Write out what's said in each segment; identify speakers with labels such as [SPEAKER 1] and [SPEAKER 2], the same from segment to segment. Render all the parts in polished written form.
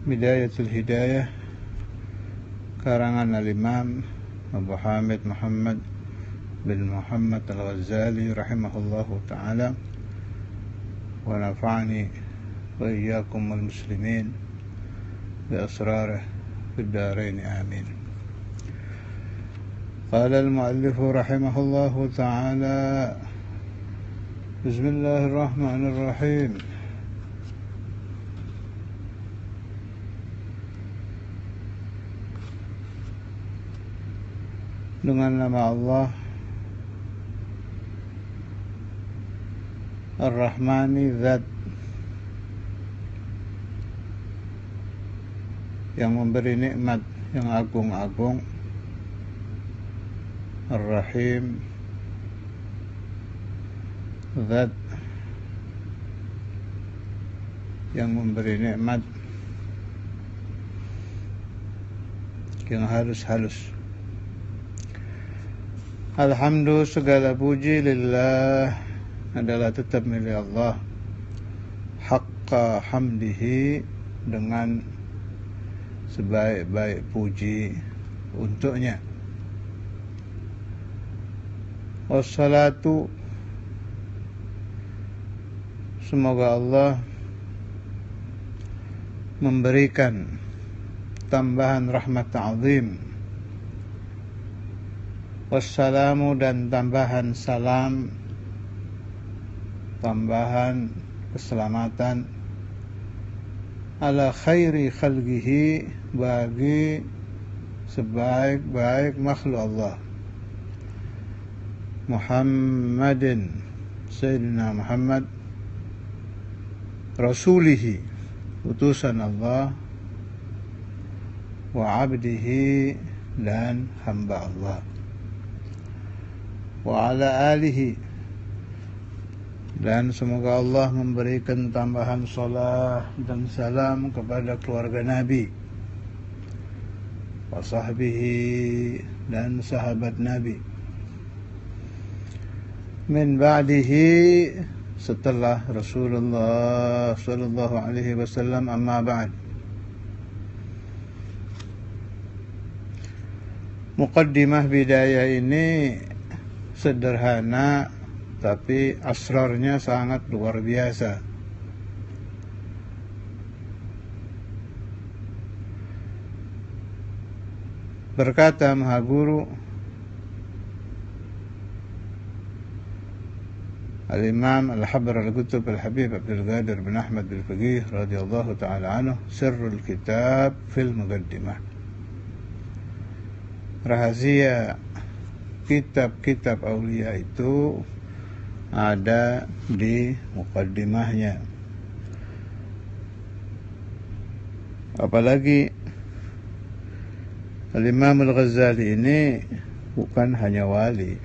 [SPEAKER 1] Bidayatul Hidayah karangan al-Imam Abu Hamid Muhammad bin Muhammad al-Ghazali rahimahullahu ta'ala wa nafa'ani wa iyyakum al-muslimin bi asrarih fid darain amin. Qala al-muallif rahimahullahu ta'ala Bismillahirrahmanirrahim. Dengan nama Allah Ar-Rahmani, Zat yang memberi nikmat yang agung-agung, Ar-Rahim, Zat yang memberi nikmat yang halus-halus. Alhamdulillah, segala puji lillah adalah tetap milik Allah, haqqa hamdihi, dengan sebaik-baik puji untuknya. Wassalatu, semoga Allah memberikan tambahan rahmat ta'zim. Wassalamu, dan tambahan salam, tambahan keselamatan, ala khairi khalqihi, bagi sebaik-baik makhluk Allah, Muhammadin, Sayyidina Muhammad, Rasulihi, utusan Allah, wa abdihi, dan hamba Allah, wa ala alihi, dan semoga Allah memberikan tambahan salat dan salam kepada keluarga Nabi, wa sahbihi, dan sahabat Nabi, min ba'dihi, setelah Rasulullah sallallahu alaihi wasallam, amma ba'd. Muqaddimah bidayah ini sederhana, tapi asrarnya sangat luar biasa. Berkata Maha Guru Al-Imam Al-Habr Al-Qutb Al-Habib Abdul Qadir bin Ahmad Al-Faqih radhiyallahu ta'ala anhu, sirrul kitab fil muqaddimah, rahasia kitab-kitab aulia itu ada di muqaddimahnya. Apalagi Al-Imam Al-Ghazali ini bukan hanya wali,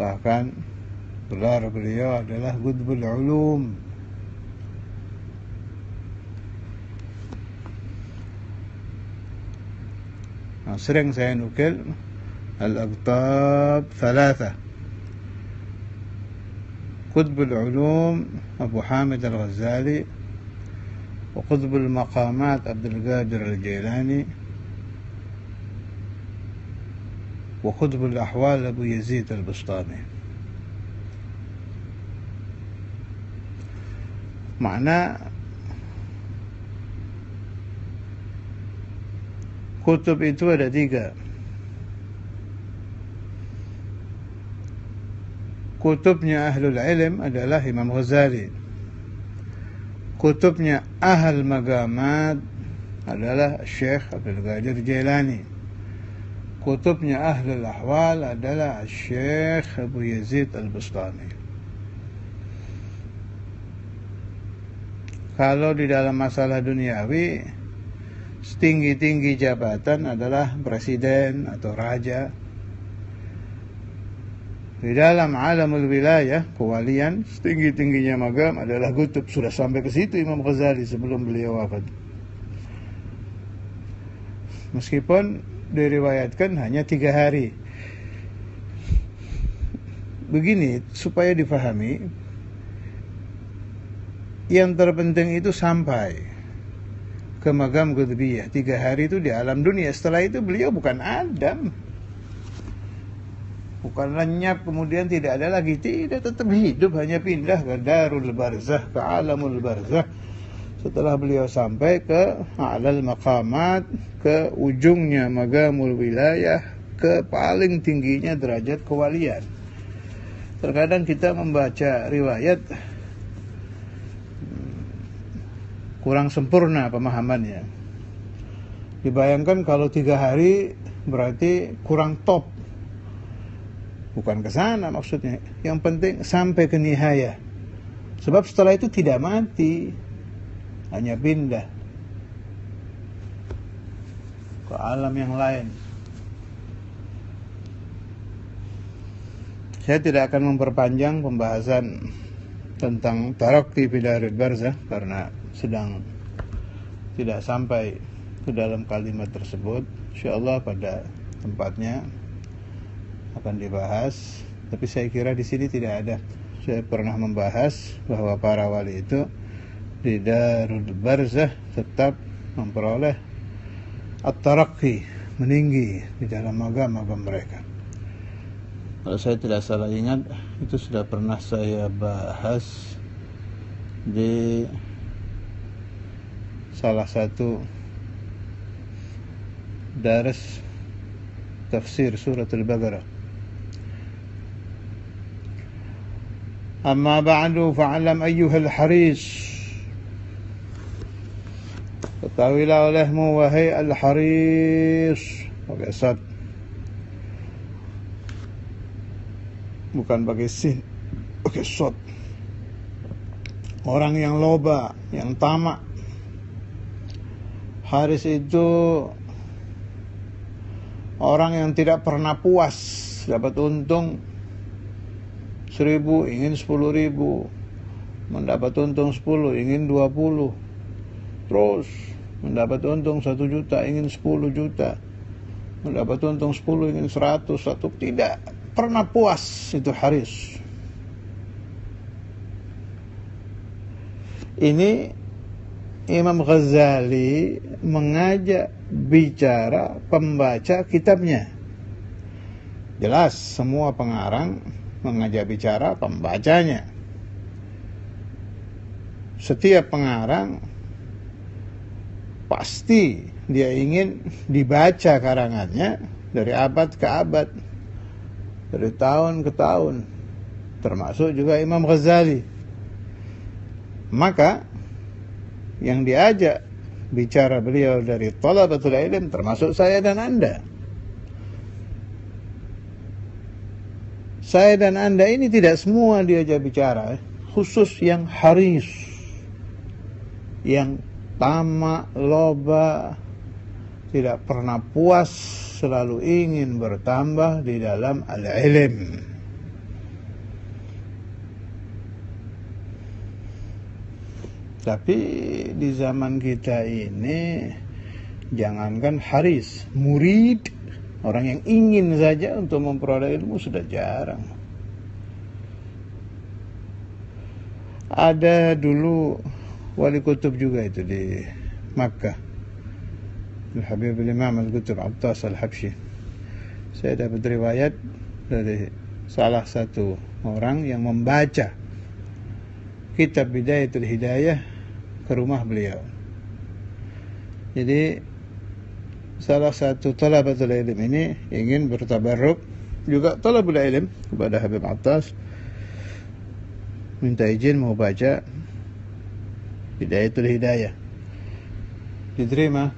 [SPEAKER 1] bahkan gelar beliau adalah Qutbul Ulum. Nah, sering saya nukil Al-Aqtab Thalatha, Qutbul Ulum Abu Hamid Al-Ghazali, wa Qutbul Maqamat Abdul Qadir Al-Jailani, wa Qutbul Ahwal Abu Yazid Al-Bustami. Makna kutub itu ada 3. Kutubnya Ahlul Ilm adalah Imam Ghazali. Kutubnya Ahl Magamat adalah Syekh Abdul Qadir Jailani. Kutubnya Ahlul Ahwal adalah Syekh Abu Yazid Al-Bustami. Kalau di dalam masalah duniawi, setinggi-tinggi jabatan adalah presiden atau raja. Di dalam alamul wilayah, kewalian, setinggi-tingginya magam adalah kutub. Sudah sampai ke situ Imam Ghazali sebelum beliau wafat. Meskipun diriwayatkan hanya 3 hari. Begini, supaya difahami, yang terpenting itu sampai ke magam Qutbiyah. 3 hari itu di alam dunia. Setelah itu beliau bukan Adam, bukan lenyap kemudian tidak ada lagi. Tidak, tetap hidup, hanya pindah ke Darul Barzah, ke alamul barzah. Setelah beliau sampai ke a'lal maqamat, ke ujungnya magamul wilayah, ke paling tingginya derajat kewalian. Terkadang kita membaca riwayat kurang sempurna pemahamannya. Dibayangkan kalau 3 hari berarti kurang top. Bukan ke sana maksudnya. Yang penting sampai ke nihaya. Sebab setelah itu tidak mati, hanya pindah ke alam yang lain. Saya tidak akan memperpanjang pembahasan tentang tarakki fi daril barzah karena sedang tidak sampai ke dalam kalimat tersebut. Insyaallah pada tempatnya akan dibahas, tapi saya kira di sini tidak ada. Saya pernah membahas bahwa para wali itu di Darul Barzah tetap memperoleh at-tarakki, meninggi di dalam magam-magam mereka. Kalau saya tidak salah ingat, itu sudah pernah saya bahas di salah satu daras tafsir surat Al-Baqarah. Amma ba'du fa'alam ayyuhal haris, ketahuilah olehmu wahai al-haris, pakai sad, bukan pakai sin, pakai sad. Orang yang loba, yang tamak. Haris itu orang yang tidak pernah puas, dapat untung 1.000 ingin 10.000, mendapat untung 10 ingin 20, terus mendapat untung 1 juta ingin 10 juta, mendapat untung 10 ingin 100, tidak pernah puas. Itu haris. Ini Imam Ghazali mengajak bicara pembaca kitabnya. Jelas semua pengarang mengajak bicara pembacanya. Setiap pengarang pasti dia ingin dibaca karangannya dari abad ke abad, dari tahun ke tahun, termasuk juga Imam Ghazali. Maka yang diajak bicara beliau dari thalabatul ilm termasuk saya dan Anda. Saya dan Anda ini tidak semua diajak bicara, khusus yang haris, yang tamak, loba, tidak pernah puas, selalu ingin bertambah di dalam al-ilm. Tapi di zaman kita ini, jangankan haris, murid, orang yang ingin saja untuk memperoleh ilmu sudah jarang. Ada dulu wali kutub juga itu di Makkah, Al-Habib Imam Al-Qutb Attas Al-Habsyi. Saya dapat riwayat dari salah satu orang yang membaca kitab Bidayatul Hidayah ke rumah beliau. Jadi salah satu talabatul ilm ini ingin bertabarruk, juga talabul ilm, kepada Habib Attas, minta izin mau baca Bidayatul Hidayah. Diterima,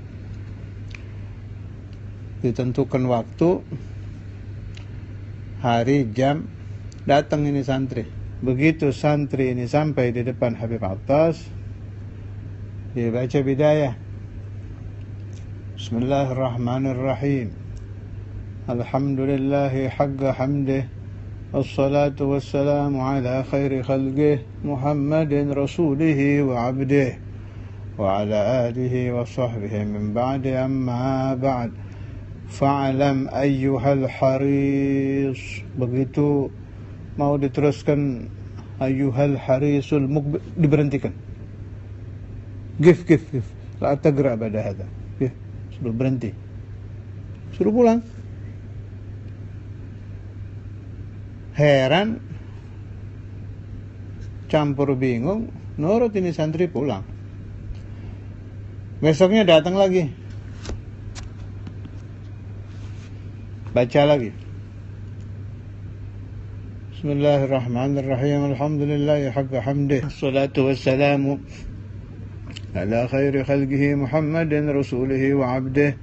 [SPEAKER 1] ditentukan waktu, hari, jam, datang ini santri. Begitu santri ini sampai di depan Habib Attas, dia baca Bidayah. Bismillahirrahmanirrahim. Alhamdulillahi haqqa hamdih الصلاة والسلام على خير خلقه محمد رسوله وعبده وعلى آله وصحبه من بعد أما بعد fa'lam ayyuhal haris. Begitu mau diteruskan ayyuhal harisul mukbil, diberhentikan. Gif la tagra ba'da hadha. Suruh berhenti, suruh pulang. Heran, campur bingung, nurut ini santri pulang. Besoknya datang lagi, baca lagi. Bismillahirrahmanirrahim. Alhamdulillahi haqqa hamdih. Assalatu wassalamu ala khairi khalqihi Muhammadin rasulihi wa abdih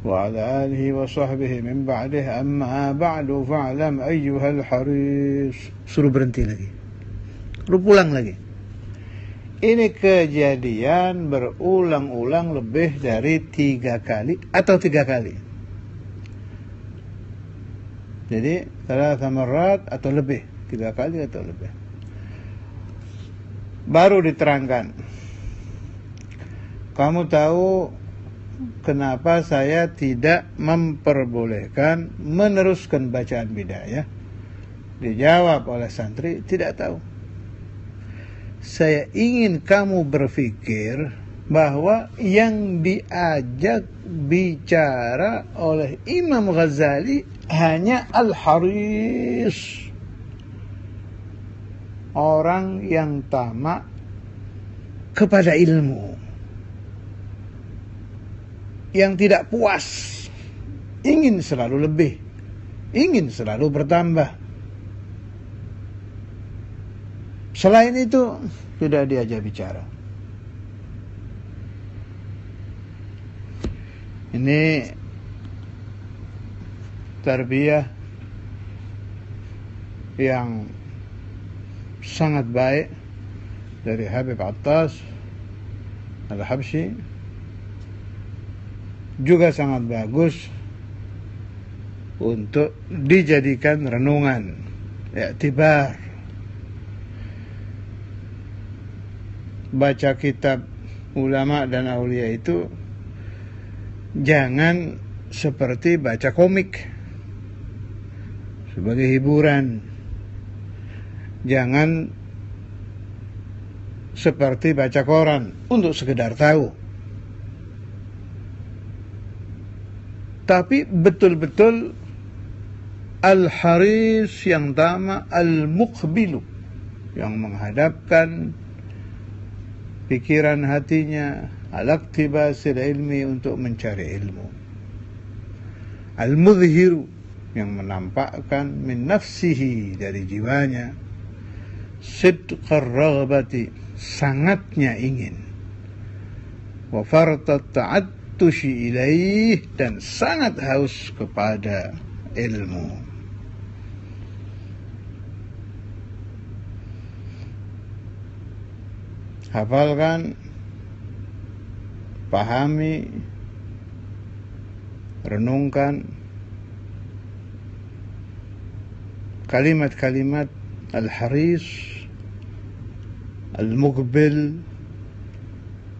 [SPEAKER 1] wa ala alihi wa sahbihi min ba'dih amma ba'du fa'lam ayyuhal haris. Suruh berhenti lagi, suruh pulang lagi. Ini kejadian berulang-ulang lebih dari 3 kali atau 3 kali. Jadi 3 marat atau lebih, 3 kali atau lebih. Baru diterangkan, kamu tahu kenapa saya tidak memperbolehkan meneruskan bacaan bidayah? Dijawab oleh santri, tidak tahu. Saya ingin kamu berpikir bahwa yang diajak bicara oleh Imam Ghazali hanya al-haris, orang yang tamak kepada ilmu, yang tidak puas, ingin selalu lebih, ingin selalu bertambah. Selain itu tidak diajak bicara. Ini tarbiyah yang sangat baik dari Habib Attas Al-Habsyi, juga sangat bagus untuk dijadikan renungan, i'tibar. Baca kitab ulama dan aulia itu jangan seperti baca komik sebagai hiburan. Jangan seperti baca koran untuk sekedar tahu. Tapi betul-betul al-haris yang tamak, al-muqbilu, yang menghadapkan pikiran hatinya al-iktibasil ilmi, untuk mencari ilmu. Al-mudhiru, yang menampakkan min nafsihi, dari jiwanya, sidqar raghbati, sangatnya ingin, wa fartat ta'attushi ilaih, dan sangat haus kepada ilmu. Hafalkan, pahami, renungkan kalimat-kalimat al-haris, al-muqbil,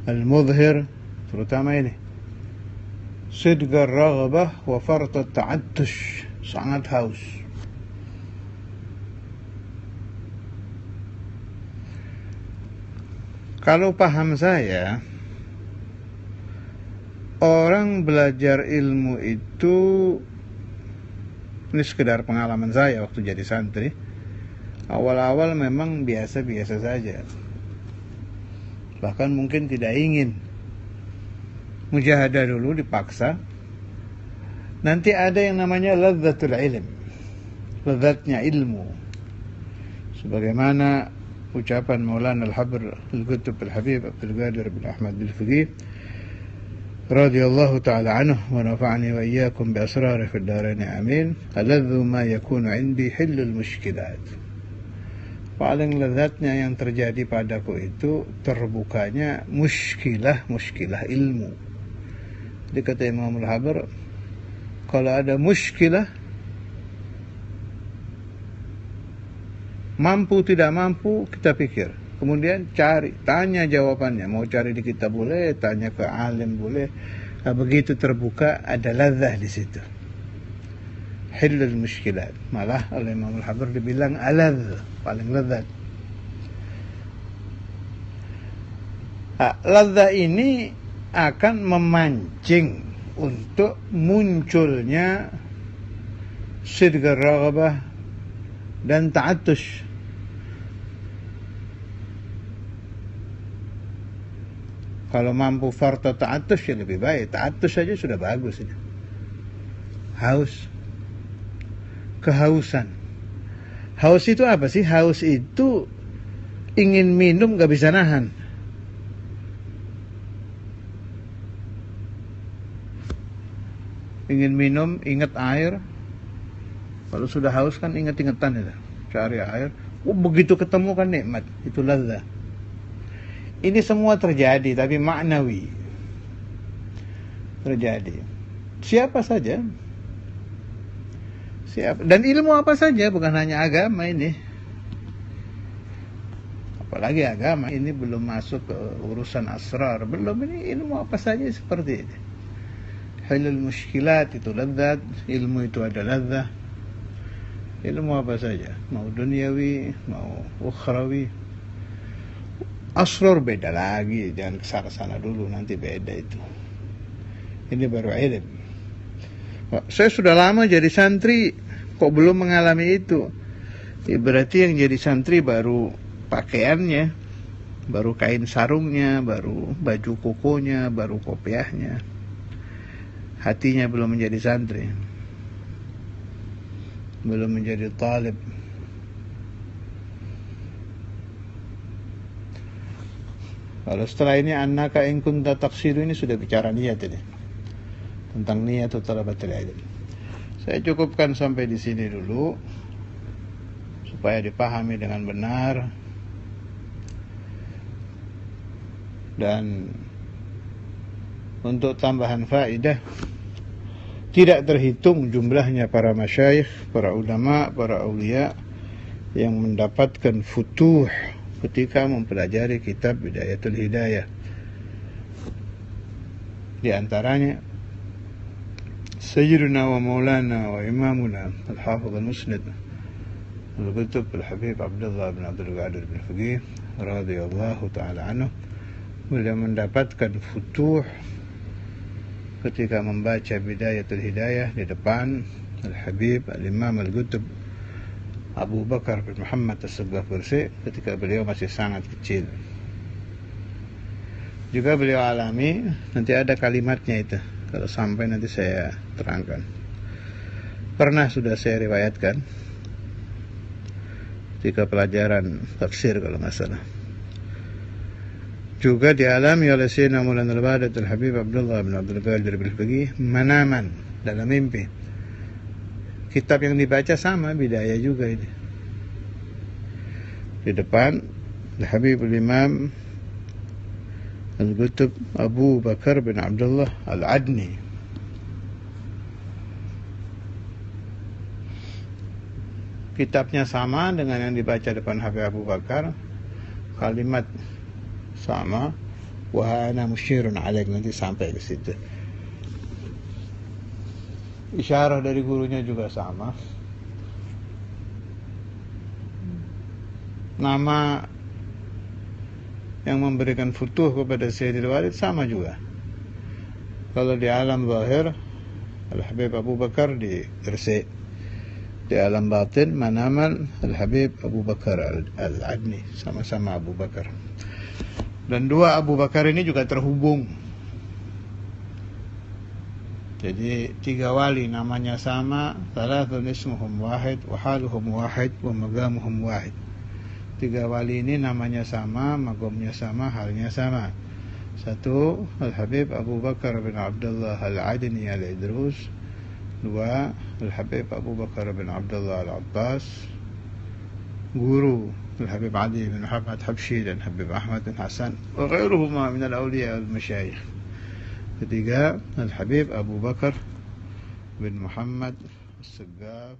[SPEAKER 1] al-mudhir, terutama ini sidqar raghbah wa fartat ta'attush, sangat haus. Kalau paham saya, orang belajar ilmu itu, ini sekedar pengalaman saya waktu jadi santri, awal-awal memang biasa-biasa saja. Bahkan mungkin tidak ingin. Mujahadah dulu, dipaksa. Nanti ada yang namanya ladzatul ilm, lezatnya ilmu. Sebagaimana ucapan Maulana Al-Habr Al-Qutb Al-Habib Abdul Qadir bin Ahmad Al-Faqih radhiyallahu ta'ala anhu wa nafa'ani wa iyyakum bi asrarih fid darain amin. Aladzu ma yakunu 'indi hillul mushkilat. Paling lezatnya yang terjadi padaku itu terbukanya muskilah ilmu. Jadi kata Imam Al-Habr, kalau ada muskilah, Mampu tidak mampu kita pikir. Kemudian cari, tanya jawabannya. Mau cari di kitab boleh, tanya ke alim boleh. Nah, begitu terbuka ada ladzah di situ. Hillul mushkilat. Malah oleh Imam Al-Habr dibilang aladz, paling lezat. Ladzah ini akan memancing untuk munculnya sidq ar-raghabah dan ta'attush. Kalau mampu farta ta'attush ya lebih baik. Ta'attush saja sudah bagus ini. Haus, kehausan. Haus itu apa sih? Haus itu ingin minum gak bisa nahan. Ingin minum, ingat air. Kalau sudah haus kan ingat-ingatan itu. Cari air. Begitu ketemu kan nikmat. Itu ladzah. Ini semua terjadi, tapi maknawi. Terjadi. Siapa saja. Dan ilmu apa saja, bukan hanya agama ini. Apalagi agama ini belum masuk ke urusan asrar. Belum, ini ilmu apa saja seperti ini. Halul mushkilat itu ladzat, ilmu itu ada ladzah. Ilmu apa saja, mau duniawi, mau ukhrawi. Asrar beda lagi, jangan kesana-sana dulu, nanti beda itu. Ini baru ilmu. Saya sudah lama jadi santri, kok belum mengalami itu? Ya, berarti yang jadi santri baru pakaiannya, baru kain sarungnya, baru baju kokonya, baru kopiahnya. Hatinya belum menjadi santri, belum menjadi talib. Kalau setelah ini annaka in kunta taqsidu, ini sudah bicara niat ini. Tentang niat atau talabatul ilm. Saya cukupkan sampai di sini dulu supaya dipahami dengan benar. Dan untuk tambahan faedah, tidak terhitung jumlahnya para masyayikh, para ulama, para aulia yang mendapatkan futuh ketika mempelajari kitab Bidayatul Hidayah. Di antaranya Sayyiduna wa Maulana wa Imamuna Al-Hafidh Al-Musnad Al-Qutb Al-Habib Abdullah bin Abdul Qadir bin Faqih radhiyallahu ta'ala anhu. Beliau mendapatkan futuh ketika membaca Bidayatul Hidayah di depan Al-Habib Al-Imam Al-Qutb Abu Bakar bin Muhammad As-Saggaf Bursi ketika beliau masih sangat kecil. Juga beliau alami, nanti ada kalimatnya itu, kalau sampai nanti saya terangkan. Pernah sudah saya riwayatkan ketika pelajaran tafsir kalau nggak salah. Juga dialami oleh Sayyidina Maulana Al-Badatul Habib Abdullah bin Abdul Qadir bin Faqih manaman, dalam mimpi. Kitab yang dibaca sama, Bidayah juga ini. Di depan Al-Habib Al-Imam Al-Qutb Abu Bakar bin Abdullah Al-Adni. Kitabnya sama dengan yang dibaca depan Habib Abu Bakar. Kalimat sama, wa ana musyirun alaik, nanti sampai ke situ. Isyarah dari gurunya juga sama. Nama yang memberikan futuh kepada Sayyidil Walid sama juga. Kalau di alam zahir Al-Habib Abu Bakar di Gresik, di alam batin manaman Al-Habib Abu Bakar Al-Adni, sama-sama Abu Bakar. Dan dua Abu Bakar ini juga terhubung. Jadi tiga wali namanya sama, thalathun ismuhum wahid, wa haluhum wahid, wa magamuhum wahid. Tiga wali ini namanya sama, magamnya sama, halnya sama. Satu, Al-Habib Abu Bakar bin Abdullah Al-Adni Al-Idrus. Dua, Al-Habib Abu Bakar bin Abdullah Al-Abbas, guru Al-Habib Ali bin Muhammad Habsyi dan Habib Ahmad bin Hasan wa ghairuhuma min al-awliya wal-masyayikh. Ketiga, Al-Habib Abu Bakar bin Muhammad As-Saggaf